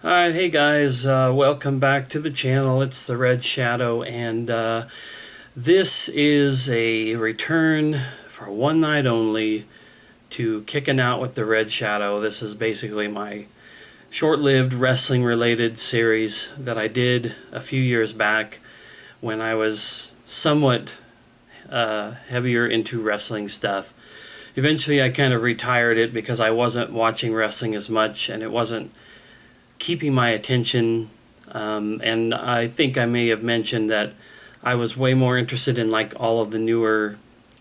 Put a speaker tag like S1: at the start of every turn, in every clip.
S1: Alright, hey guys, welcome back to the channel. It's the Red Shadow, and this is a return for one night only to Kicking Out with the Red Shadow. This is basically my short-lived wrestling-related series that I did a few years back when I was somewhat heavier into wrestling stuff. Eventually I kind of retired it because I wasn't watching wrestling as much, and it wasn't keeping my attention, and I think I may have mentioned that I was way more interested in like all of the newer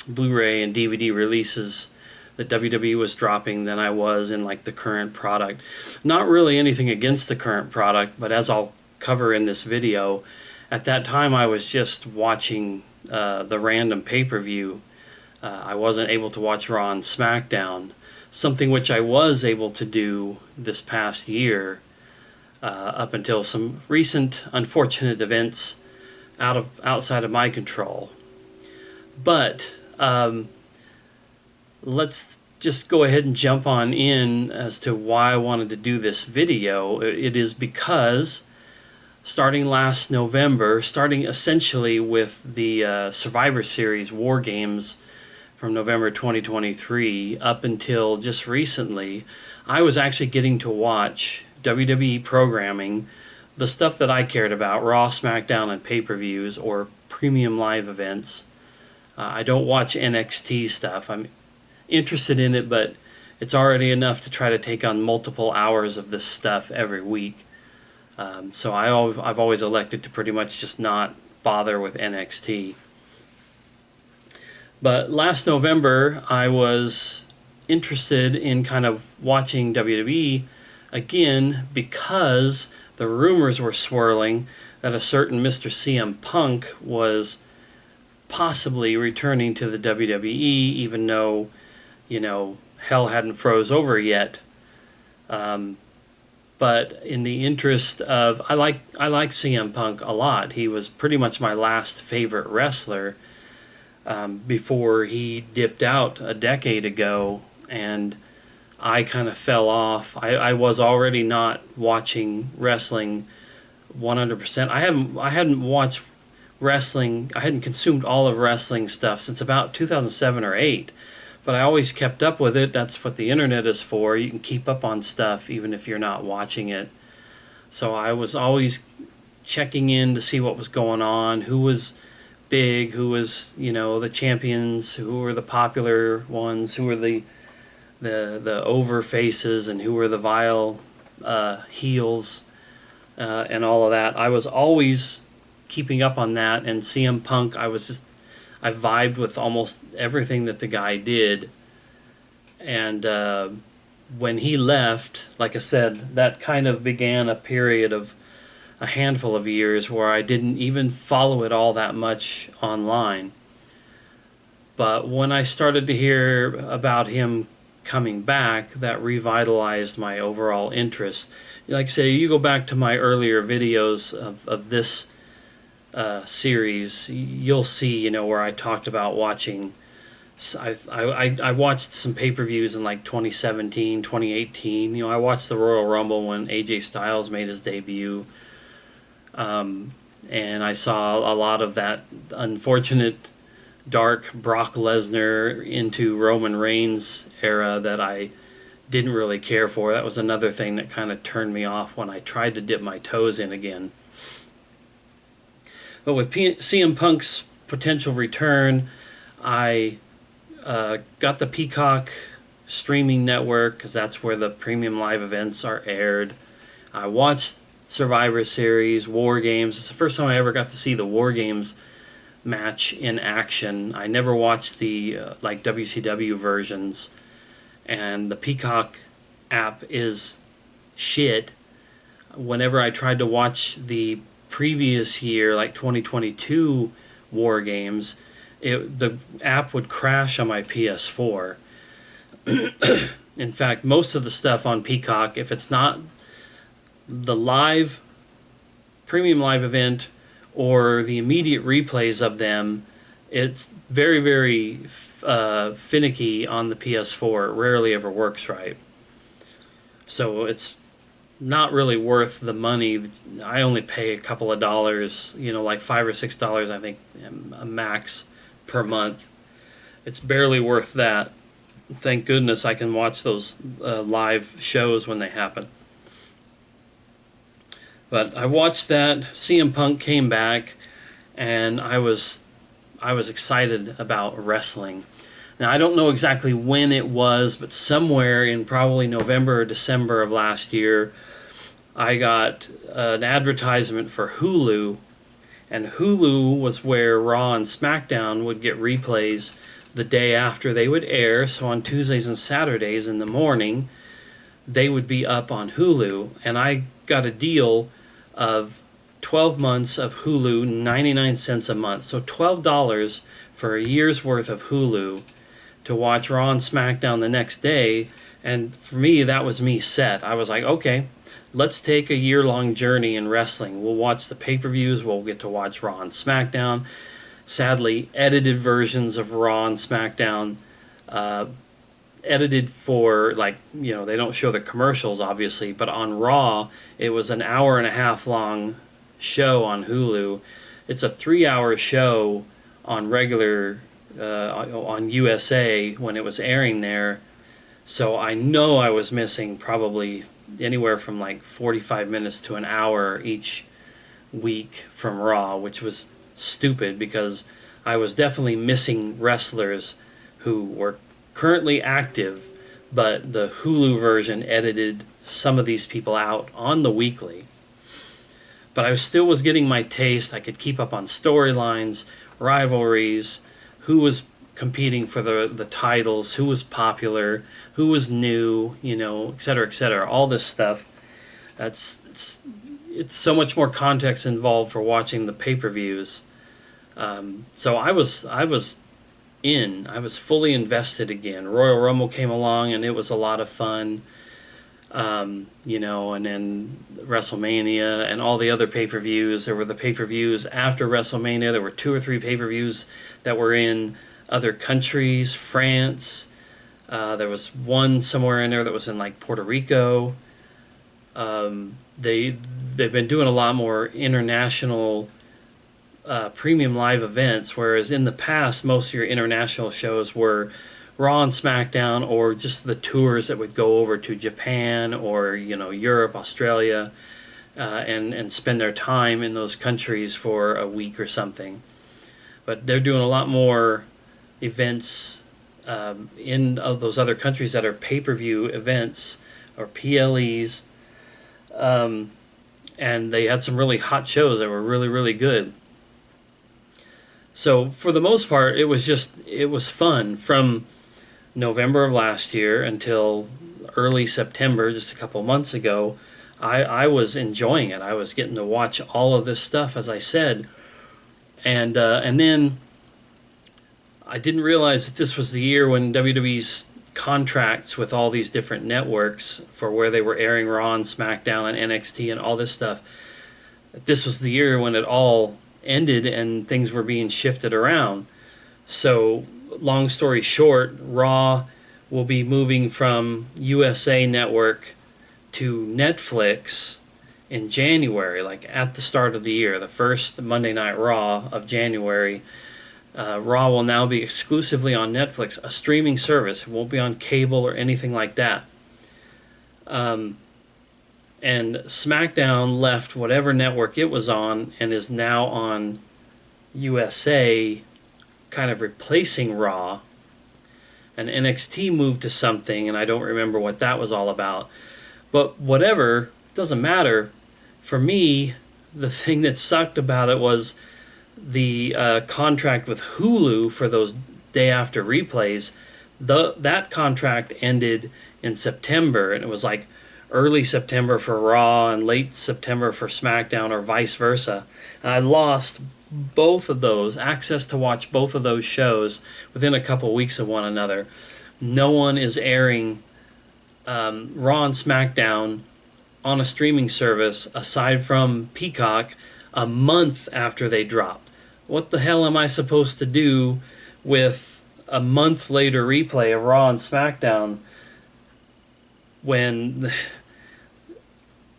S1: Blu-ray and DVD releases that WWE was dropping than I was in like the current product. Not really anything against the current product, but as I'll cover in this video, at that time I was just watching the random pay-per-view. I wasn't able to watch Raw and Smackdown, something which I was able to do this past year, up until some recent unfortunate events outside of my control. But let's just go ahead and jump on in as to why I wanted to do this video. It is because starting last November, starting essentially with the Survivor Series War Games from November 2023 up until just recently, I was actually getting to watch WWE programming, the stuff that I cared about, Raw, SmackDown, and pay-per-views or premium live events. I don't watch NXT stuff. I'm interested in it, but it's already enough to try to take on multiple hours of this stuff every week. So I've always elected to pretty much just not bother with NXT. But last November, I was interested in kind of watching WWE again because the rumors were swirling that a certain Mr. CM Punk was possibly returning to the WWE, even though, hell hadn't froze over yet. But in the interest of, I like CM Punk a lot. He was pretty much my last favorite wrestler before he dipped out a decade ago, and I kind of fell off. I was already not watching wrestling 100%. I hadn't watched wrestling. I hadn't consumed all of wrestling stuff since about 2007 or 8. But I always kept up with it. That's what the internet is for. You can keep up on stuff even if you're not watching it. So I was always checking in to see what was going on, who was big, who was, the champions, who were the popular ones, who were the over faces, and who were the vile heels, and all of that. I was always keeping up on that, and CM Punk, I vibed with almost everything that the guy did. And when he left, like I said, that kind of began a period of a handful of years where I didn't even follow it all that much online. But when I started to hear about him coming back, that revitalized my overall interest. Like I say, you go back to my earlier videos of this series, you'll see, where I talked about watching. I watched some pay-per-views in like 2017, 2018. I watched the Royal Rumble when AJ Styles made his debut. And I saw a lot of that unfortunate dark Brock Lesnar into Roman Reigns era that I didn't really care for. That was another thing that kind of turned me off when I tried to dip my toes in again. But with CM Punk's potential return, I got the Peacock streaming network because that's where the premium live events are aired. I watched Survivor Series, War Games. It's the first time I ever got to see the War Games match in action. I never watched the WCW versions, and the Peacock app is shit. Whenever I tried to watch the previous year, like 2022 War Games, the app would crash on my PS4. In fact, most of the stuff on Peacock, if it's not the live premium live event or the immediate replays of them, it's very, very finicky on the PS4. It rarely ever works right. So it's not really worth the money. I only pay a couple of dollars, like $5 or $6, I think, a max per month. It's barely worth that. Thank goodness I can watch those live shows when they happen. But I watched that. CM Punk came back, and I was excited about wrestling. Now I don't know exactly when it was, but somewhere in probably November or December of last year, I got an advertisement for Hulu, and Hulu was where Raw and SmackDown would get replays the day after they would air. So on Tuesdays and Saturdays in the morning, they would be up on Hulu, and I got a deal of 12 months of Hulu, 99 cents a month. So $12 for a year's worth of Hulu to watch Raw and SmackDown the next day. And for me, that was me set. I was like, okay, let's take a year-long journey in wrestling. We'll watch the pay-per-views. We'll get to watch Raw and SmackDown. Sadly, edited versions of Raw and SmackDown, edited for, like, they don't show the commercials, obviously, but on Raw, it was an hour and a half long show on Hulu. It's a 3-hour show on regular, on USA when it was airing there. So I know I was missing probably anywhere from like 45 minutes to an hour each week from Raw, which was stupid because I was definitely missing wrestlers who were currently active, but the Hulu version edited some of these people out on the weekly. But I still was getting my taste. I could keep up on storylines, rivalries, who was competing for the titles, who was popular, who was new, et cetera, all this stuff. It's so much more context involved for watching the pay-per-views. So I was fully invested again. Royal Rumble came along, and it was a lot of fun. And then WrestleMania and all the other pay-per-views. There were the pay-per-views after WrestleMania. There were 2 or 3 pay-per-views that were in other countries, France. There was one somewhere in there that was in like Puerto Rico. They've been doing a lot more international premium live events, whereas in the past most of your international shows were Raw and SmackDown, or just the tours that would go over to Japan or Europe, Australia, and spend their time in those countries for a week or something. But they're doing a lot more events in those other countries that are pay-per-view events or PLEs, and they had some really hot shows that were really, really good. So for the most part, it was fun from November of last year until early September, just a couple months ago. I was enjoying it. I was getting to watch all of this stuff, as I said, and then I didn't realize that this was the year when WWE's contracts with all these different networks for where they were airing Raw and SmackDown and NXT and all this stuff. This was the year when it all ended and things were being shifted around. So, long story short, Raw will be moving from USA Network to Netflix in January, like at the start of the year, the first Monday Night Raw of January. Raw will now be exclusively on Netflix, a streaming service. It won't be on cable or anything like that. And SmackDown left whatever network it was on and is now on USA, kind of replacing Raw. And NXT moved to something, and I don't remember what that was all about. But whatever, doesn't matter. For me, the thing that sucked about it was the contract with Hulu for those day after replays. That contract ended in September, and it was like early September for Raw and late September for SmackDown, or vice versa. And I lost both of those, access to watch both of those shows within a couple weeks of one another. No one is airing Raw and SmackDown on a streaming service aside from Peacock a month after they drop. What the hell am I supposed to do with a month later replay of Raw and SmackDown when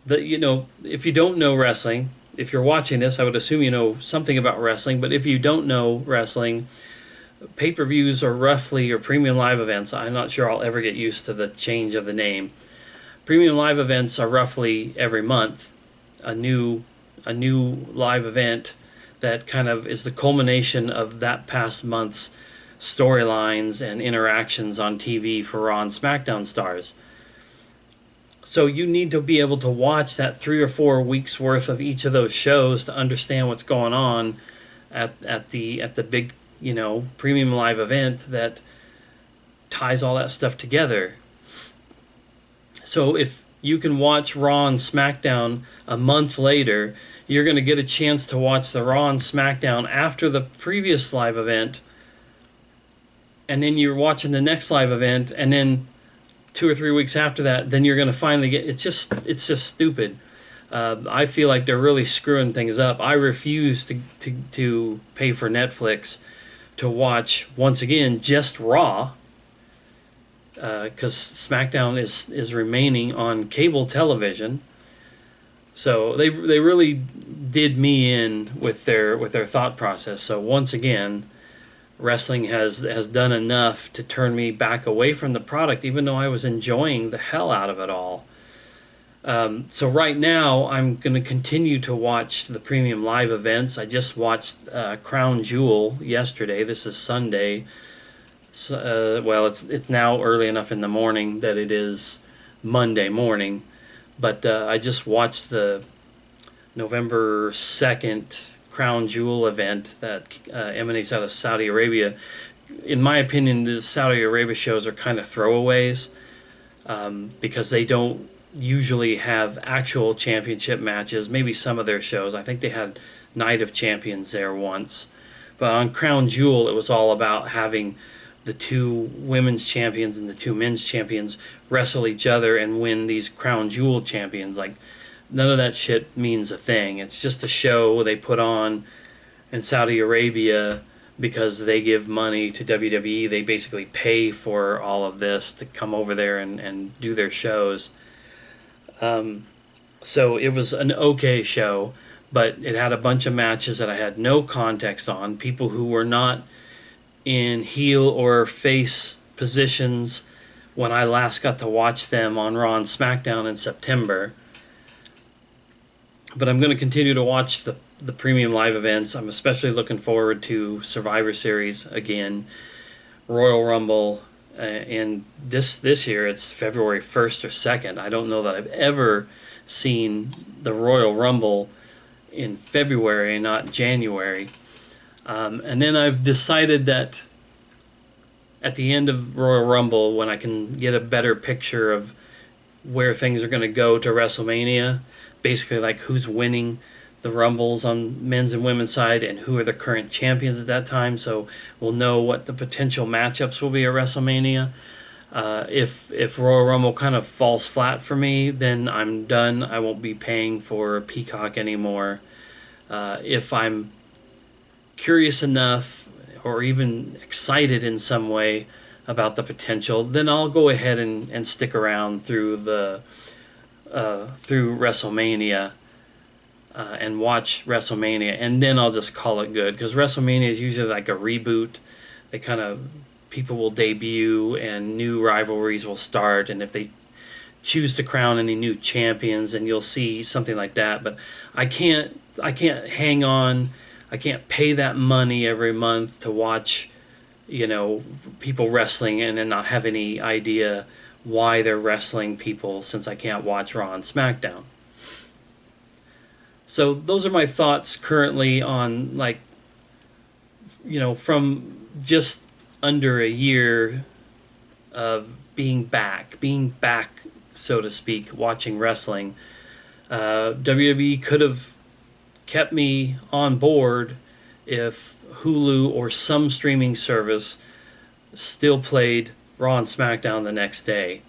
S1: if you don't know wrestling, if you're watching this, I would assume you know something about wrestling. But if you don't know wrestling, pay-per-views are roughly, or premium live events. I'm not sure I'll ever get used to the change of the name. Premium live events are roughly every month a new live event that kind of is the culmination of that past month's storylines and interactions on TV for Raw and Smackdown stars. So you need to be able to watch that 3 or 4 weeks worth of each of those shows to understand what's going on at the big, premium live event that ties all that stuff together. So if you can watch Raw and SmackDown a month later, you're going to get a chance to watch the Raw and SmackDown after the previous live event, and then you're watching the next live event, and then 2 or 3 weeks after that, then you're going to finally get. It's just stupid. I feel like they're really screwing things up. I refuse to pay for Netflix to watch, once again, just Raw, because SmackDown is remaining on cable television. So they really did me in with their thought process. So once again, wrestling has done enough to turn me back away from the product, even though I was enjoying the hell out of it all. So right now, I'm going to continue to watch the premium live events. I just watched Crown Jewel yesterday. This is Sunday. Well, it's now early enough in the morning that it is Monday morning. But I just watched the November 2nd Crown Jewel event that emanates out of Saudi Arabia. In my opinion, the Saudi Arabia shows are kind of throwaways because they don't usually have actual championship matches. Maybe some of their shows. I think they had Night of Champions there once. But on Crown Jewel, it was all about having the 2 women's champions and the 2 men's champions wrestle each other and win these Crown Jewel champions. Like, none of that shit means a thing. It's just a show they put on in Saudi Arabia because they give money to WWE. They basically pay for all of this to come over there and do their shows. So it was an okay show, but it had a bunch of matches that I had no context on. People who were not in heel or face positions when I last got to watch them on Raw and SmackDown in September. But I'm going to continue to watch the premium live events. I'm especially looking forward to Survivor Series again, Royal Rumble, and this year it's February 1st or 2nd. I don't know that I've ever seen the Royal Rumble in February, not January. And then I've decided that at the end of Royal Rumble, when I can get a better picture of where things are going to go to WrestleMania, basically like who's winning the Rumbles on men's and women's side and who are the current champions at that time, so we'll know what the potential matchups will be at WrestleMania. If Royal Rumble kind of falls flat for me, then I'm done. I won't be paying for Peacock anymore. If I'm curious enough or even excited in some way about the potential, then I'll go ahead and stick around through WrestleMania and watch WrestleMania, and then I'll just call it good, because WrestleMania is usually like a reboot. People will debut and new rivalries will start, and if they choose to crown any new champions, and you'll see something like that. But I can't hang on. I can't pay that money every month to watch, people wrestling and then not have any idea why they're wrestling people, since I can't watch Raw and SmackDown. So those are my thoughts currently on, from just under a year of being back, so to speak, watching wrestling. WWE could have kept me on board if Hulu or some streaming service still played Raw and SmackDown the next day.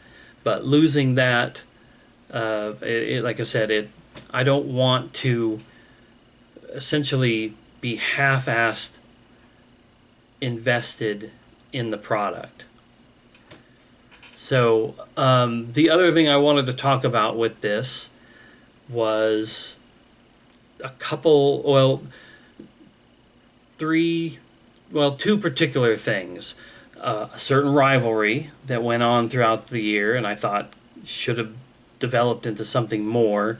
S1: But losing that, like I said, I don't want to essentially be half-assed invested in the product. So the other thing I wanted to talk about with this was a couple, well, three, well, two particular things. A certain rivalry that went on throughout the year, and I thought should have developed into something more.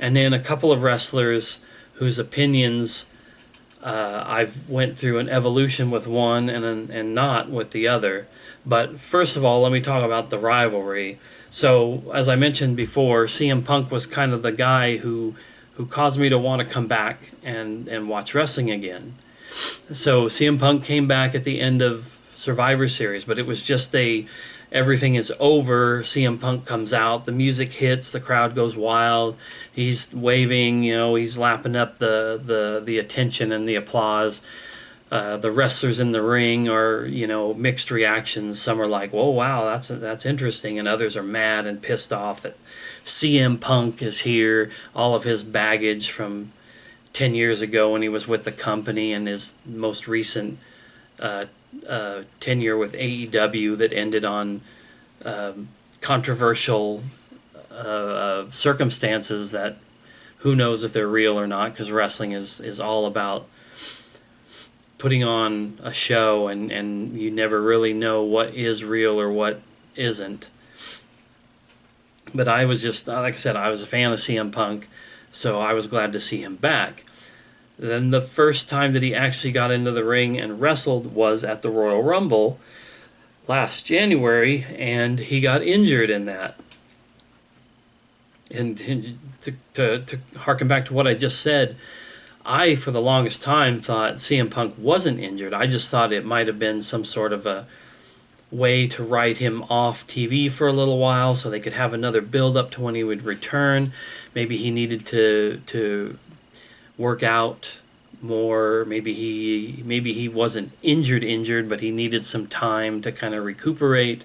S1: And then a couple of wrestlers whose opinions I've went through an evolution with one and not with the other. But first of all, let me talk about the rivalry. So, as I mentioned before, CM Punk was kind of the guy who caused me to want to come back and watch wrestling again. So CM Punk came back at the end of Survivor Series, but it was just everything is over. CM Punk comes out, the music hits, the crowd goes wild. He's waving, he's lapping up the attention and the applause. The wrestlers in the ring are, mixed reactions. Some are like, "Whoa, wow, that's interesting," and others are mad and pissed off that CM Punk is here. All of his baggage from 10 years ago when he was with the company, and his most recent tenure with AEW that ended on controversial circumstances that who knows if they're real or not, because wrestling is all about putting on a show, and you never really know what is real or what isn't. But I was just, like I said, I was a fan of CM Punk, so I was glad to see him back. Then the first time that he actually got into the ring and wrestled was at the Royal Rumble last January, and he got injured in that. And to harken back to what I just said, I, for the longest time, thought CM Punk wasn't injured. I just thought it might have been some sort of a way to write him off TV for a little while so they could have another build-up to when he would return. Maybe he needed to work out more. Maybe he wasn't injured, but he needed some time to kind of recuperate.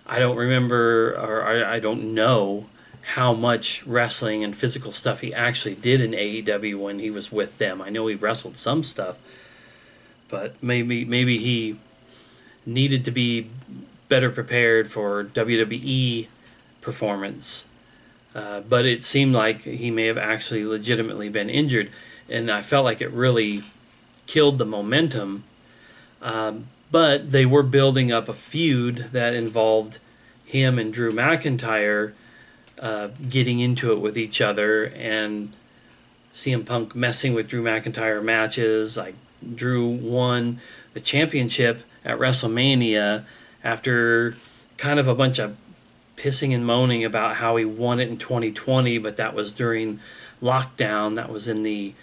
S1: I don't remember, or I don't know how much wrestling and physical stuff he actually did in AEW when he was with them. I know he wrestled some stuff, but maybe he needed to be better prepared for WWE performance. But it seemed like he may have actually legitimately been injured, and I felt like it really killed the momentum. But they were building up a feud that involved him and Drew McIntyre getting into it with each other, and CM Punk messing with Drew McIntyre matches. Like, Drew won the championship at WrestleMania after kind of a bunch of pissing and moaning about how he won it in 2020, but that was during lockdown. That was in the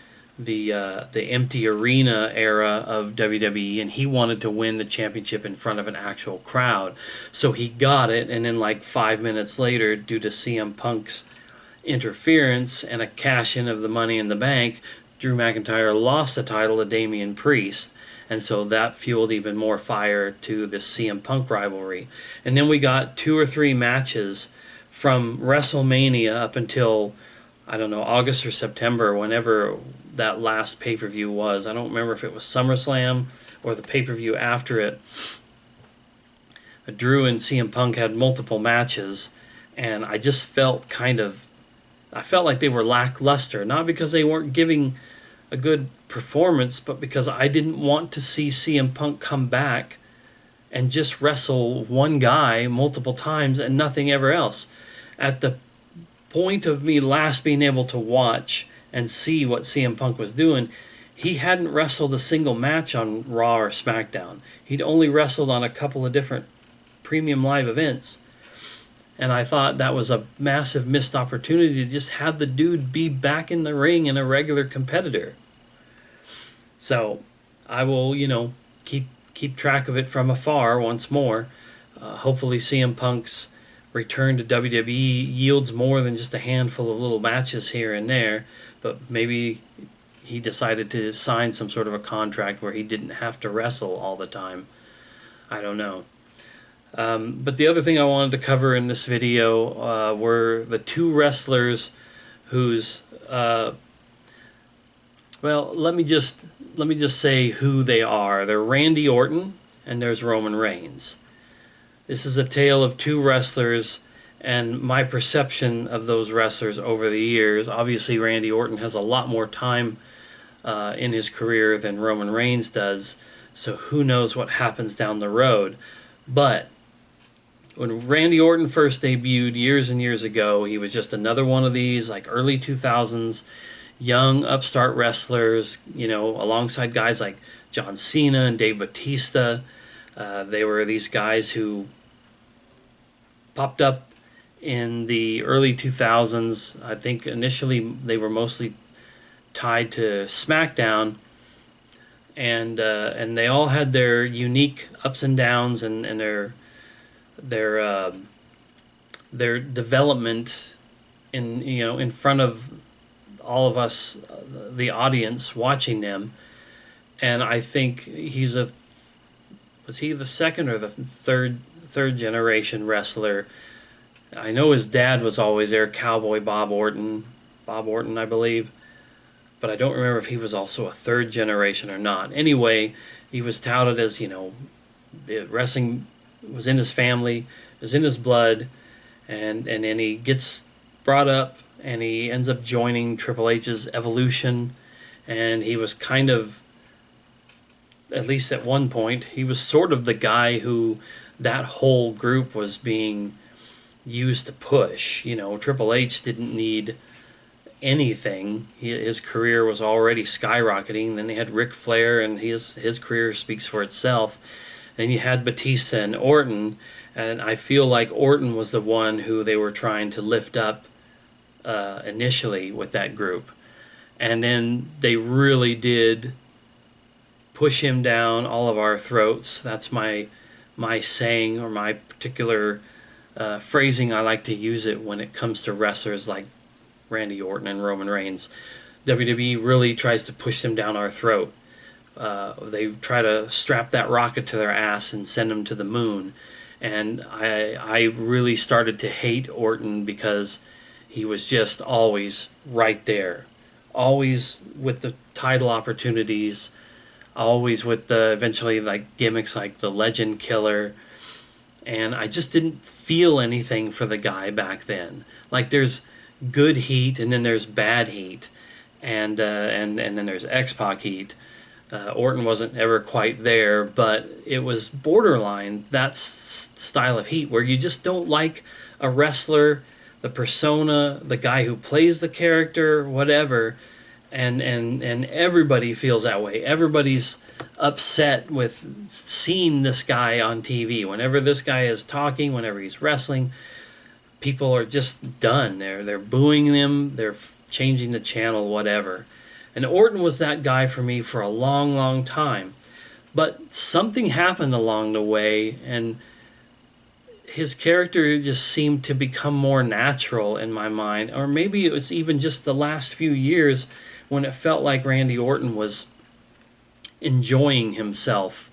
S1: empty arena era of WWE, and he wanted to win the championship in front of an actual crowd. So he got it, and then like 5 minutes later, due to CM Punk's interference and a cash-in of the Money in the Bank, Drew McIntyre lost the title to Damian Priest. And so that fueled even more fire to this CM Punk rivalry. And then we got 2 or 3 matches from WrestleMania up until, I don't know, August or September, whenever that last pay-per-view was. I don't remember if it was SummerSlam or the pay-per-view after it. Drew and CM Punk had multiple matches, and I just felt I felt like they were lackluster. Not because they weren't giving a good performance, but because I didn't want to see CM Punk come back and just wrestle one guy multiple times and nothing ever else. At the point of me last being able to watch and see what CM Punk was doing, he hadn't wrestled a single match on Raw or SmackDown. He'd only wrestled on a couple of different premium live events. And I thought that was a massive missed opportunity to just have the dude be back in the ring and a regular competitor. So I will, keep track of it from afar once more. Hopefully CM Punk's return to WWE yields more than just a handful of little matches here and there, but maybe he decided to sign some sort of a contract where he didn't have to wrestle all the time. I don't know. But the other thing I wanted to cover in this video were the 2 wrestlers whose let me just say who they are. They're Randy Orton and there's Roman Reigns. This is a tale of 2 wrestlers And my perception of those wrestlers over the years, obviously Randy Orton has a lot more time in his career than Roman Reigns does, so who knows what happens down the road. But when Randy Orton first debuted years and years ago, he was just another one of these like early 2000s young upstart wrestlers, alongside guys like John Cena and Dave Bautista. They were these guys who popped up in the early 2000s. I think initially they were mostly tied to SmackDown, and they all had their unique ups and downs and their development in front of all of us, the audience watching them. And I think was he the second or the third generation wrestler? I know his dad was always there, Cowboy Bob Orton, I believe, but I don't remember if he was also a third generation or not. Anyway, he was touted as, wrestling was in his family, was in his blood, and then he gets brought up and he ends up joining Triple H's Evolution, and he was kind of, at least at one point, he was sort of the guy who that whole group was being used to push. Triple H didn't need anything. His career was already skyrocketing. Then they had Ric Flair, and his career speaks for itself. And you had Batista and Orton, and I feel like Orton was the one who they were trying to lift up initially with that group. And then they really did push him down all of our throats. That's my saying, or my particular phrasing. I like to use it when it comes to wrestlers like Randy Orton and Roman Reigns. WWE really tries to push them down our throat. They try to strap that rocket to their ass and send them to the moon. And I really started to hate Orton because he was just always right there. Always with the title opportunities. Always with the eventually like gimmicks like the Legend Killer. And I just didn't feel anything for the guy back then. Like there's good heat and then there's bad heat. And then there's X-Pac heat. Orton wasn't ever quite there, but it was borderline that style of heat where you just don't like a wrestler, the persona, the guy who plays the character, whatever, and everybody feels that way. Everybody's upset with seeing this guy on TV. Whenever this guy is talking, whenever he's wrestling, people are just done. They're booing them, they're changing the channel, whatever. And Orton was that guy for me for a long, long time. But something happened along the way, and his character just seemed to become more natural in my mind. Or maybe it was even just the last few years when it felt like Randy Orton was enjoying himself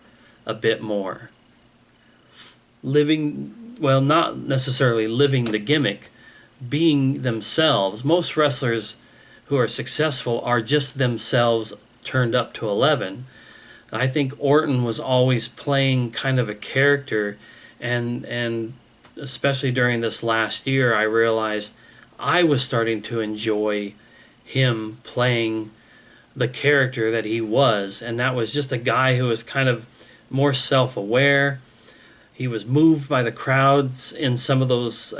S1: a bit more. Not necessarily living the gimmick, being themselves. Most wrestlers who are successful are just themselves turned up to 11. I think Orton was always playing kind of a character, and especially during this last year, I realized I was starting to enjoy him playing the character that he was, and that was just a guy who was kind of more self-aware. He was moved by the crowds in some of those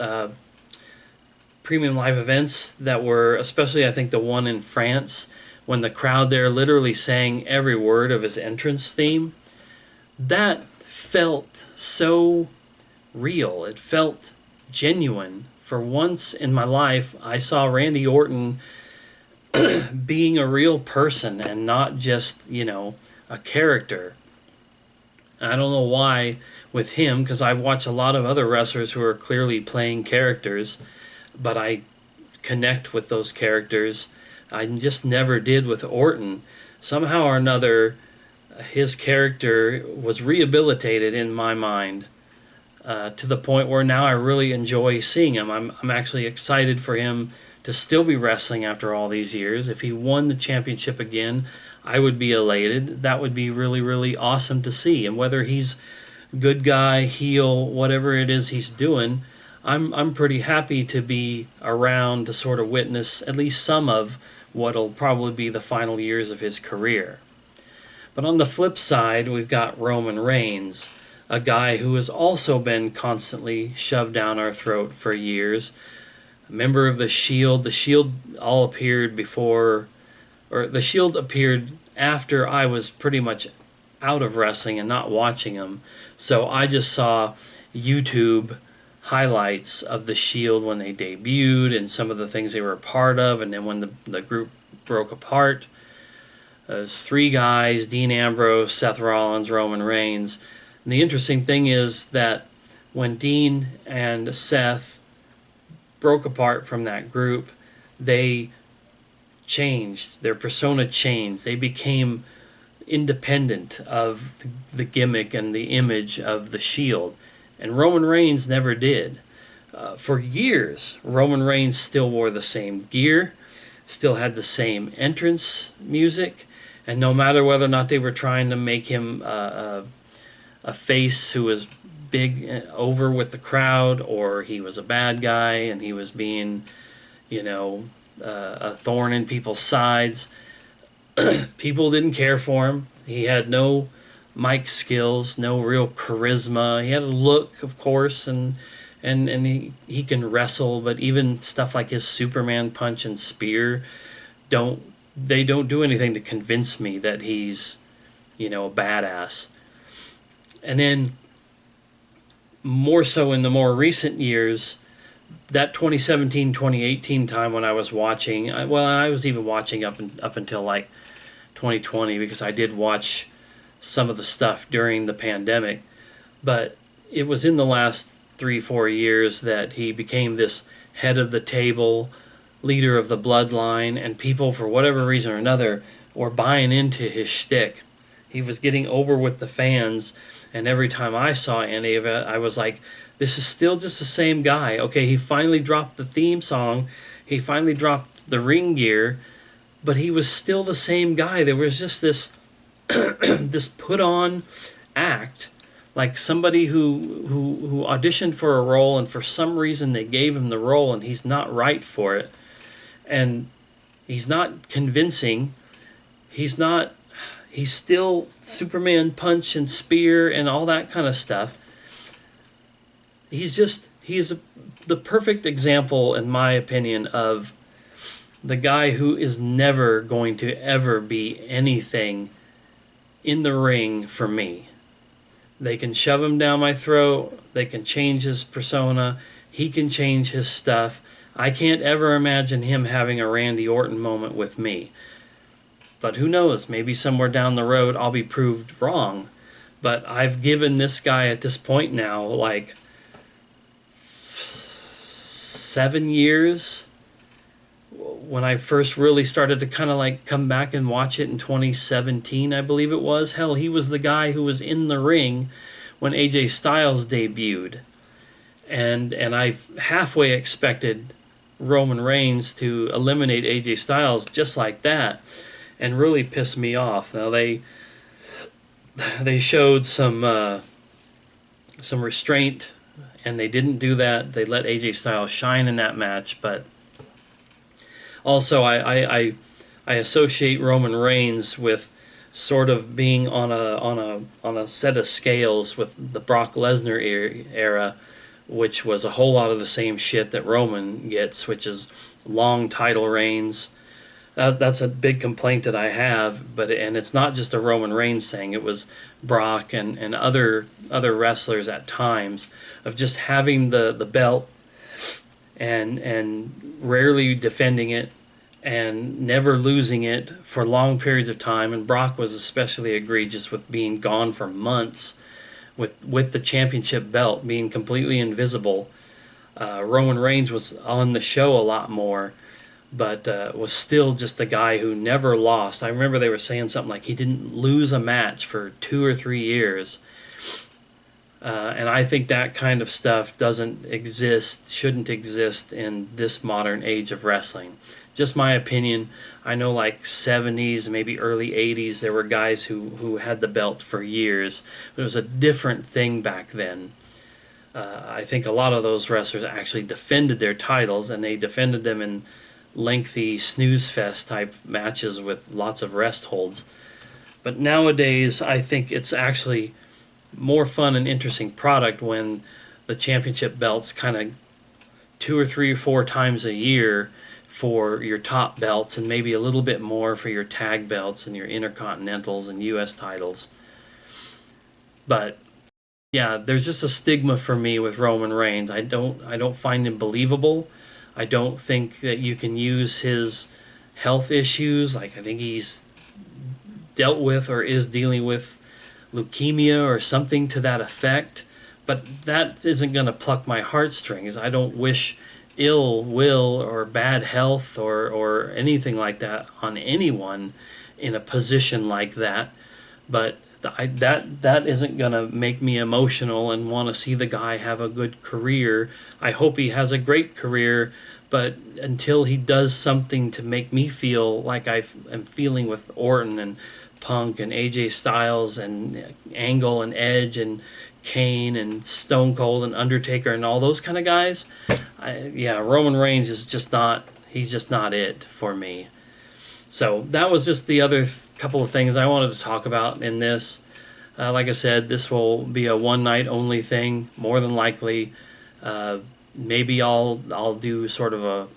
S1: premium live events that were, especially I think the one in France, when the crowd there literally sang every word of his entrance theme. That felt so real. It felt genuine. For once in my life, I saw Randy Orton being a real person and not just, a character. I don't know why with him, because I've watched a lot of other wrestlers who are clearly playing characters, but I connect with those characters. I just never did with Orton. Somehow or another, his character was rehabilitated in my mind to the point where now I really enjoy seeing him. I'm actually excited for him to still be wrestling after all these years. If he won the championship again, I would be elated. That would be really, really awesome to see. And whether he's good guy, heel, whatever it is he's doing, I'm pretty happy to be around to sort of witness at least some of what'll probably be the final years of his career. But on the flip side, we've got Roman Reigns, a guy who has also been constantly shoved down our throat for years. A member of the Shield. The Shield all appeared before, or the Shield appeared after I was pretty much out of wrestling and not watching them. So I just saw YouTube highlights of the Shield when they debuted and some of the things they were a part of, and then when the group broke apart. There's three guys: Dean Ambrose, Seth Rollins, Roman Reigns. And the interesting thing is that when Dean and Seth broke apart from that group, they changed. Their persona changed. They became independent of the gimmick and the image of the Shield. And Roman Reigns never did. For years, Roman Reigns still wore the same gear, still had the same entrance music, and no matter whether or not they were trying to make him a face who was big over with the crowd, or he was a bad guy and he was being, a thorn in people's sides, people didn't care for him. He had no mic skills, no real charisma. He had a look, of course, and he can wrestle, but even stuff like his Superman punch and spear don't do anything to convince me that he's, a badass. And then more so in the more recent years, that 2017, 2018 time when I was watching, I was even watching up until like 2020, because I did watch some of the stuff during the pandemic, but it was in the last 3-4 years that he became this head of the table, leader of the bloodline, and people, for whatever reason or another, were buying into his shtick. He was getting over with the fans, and every time I saw any of it, I was like, this is still just the same guy. Okay, he finally dropped the theme song, he finally dropped the ring gear, but he was still the same guy. There was just this this put-on act, like somebody who auditioned for a role, and for some reason they gave him the role and he's not right for it, and he's not convincing. He's still Superman punch and spear and all that kind of stuff. He is the perfect example, in my opinion, of the guy who is never going to ever be anything in the ring for me. They can shove him down my throat. They can change his persona. He can change his stuff. I can't ever imagine him having a Randy Orton moment with me. But who knows? Maybe somewhere down the road I'll be proved wrong. But I've given this guy at this point now like 7 years. When I first really started to kind of like come back and watch it in 2017, I believe it was. Hell, he was the guy who was in the ring when AJ Styles debuted. And I halfway expected Roman Reigns to eliminate AJ Styles just like that, and really piss me off. Now they showed some restraint, and they didn't do that. They let AJ Styles shine in that match, but also I associate Roman Reigns with sort of being on a set of scales with the Brock Lesnar era, which was a whole lot of the same shit that Roman gets, which is long title reigns. That's a big complaint that I have, and it's not just a Roman Reigns thing. It was Brock and other wrestlers at times, of just having the belt and rarely defending it and never losing it for long periods of time. And Brock was especially egregious with being gone for months with the championship belt, being completely invisible. Roman Reigns was on the show a lot more, but was still just a guy who never lost. I remember they were saying something like he didn't lose a match for 2 or 3 years. And I think that kind of stuff shouldn't exist in this modern age of wrestling. Just my opinion. I know like 70s, maybe early 80s, there were guys who had the belt for years. But it was a different thing back then. I think a lot of those wrestlers actually defended their titles, and they defended them in lengthy snooze fest type matches with lots of rest holds. But nowadays, I think it's actually more fun and interesting product when the championship belts kind of 2 or 3 or 4 times a year for your top belts, and maybe a little bit more for your tag belts and your intercontinentals and US titles. But yeah, there's just a stigma for me with Roman Reigns. I don't find him believable. I don't think that you can use his health issues. Like, I think he's dealt with or is dealing with leukemia or something to that effect. But that isn't going to pluck my heartstrings. I don't wish ill will or bad health or anything like that on anyone in a position like that. But that isn't going to make me emotional and want to see the guy have a good career. I hope he has a great career, but until he does something to make me feel like I am feeling with Orton and Punk and AJ Styles and Angle and Edge and Kane and Stone Cold and Undertaker and all those kind of guys, Roman Reigns is just not, he's just not it for me. So that was just the other couple of things I wanted to talk about in this. Like I said, this will be a one night only thing, more than likely. Maybe I'll do sort of a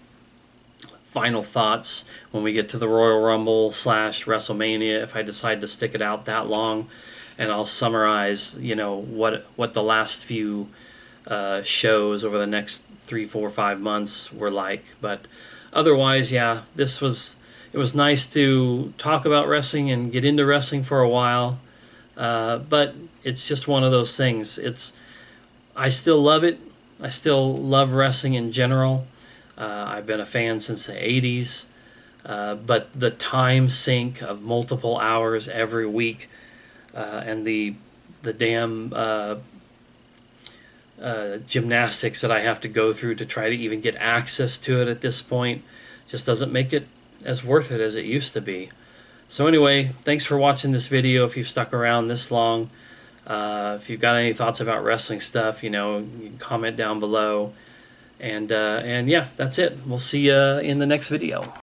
S1: final thoughts when we get to the Royal Rumble / WrestleMania, if I decide to stick it out that long, and I'll summarize, what the last few shows over the next 3, 4, 5 months were like. But otherwise, yeah, it was nice to talk about wrestling and get into wrestling for a while. But it's just one of those things. I still love it. I still love wrestling in general. I've been a fan since the 80s. But the time sink of multiple hours every week, and the damn gymnastics that I have to go through to try to even get access to it at this point just doesn't make it as worth it as it used to be. So anyway, thanks for watching this video. If you've stuck around this long, if you've got any thoughts about wrestling stuff, you can comment down below. And yeah, that's it. We'll see you in the next video.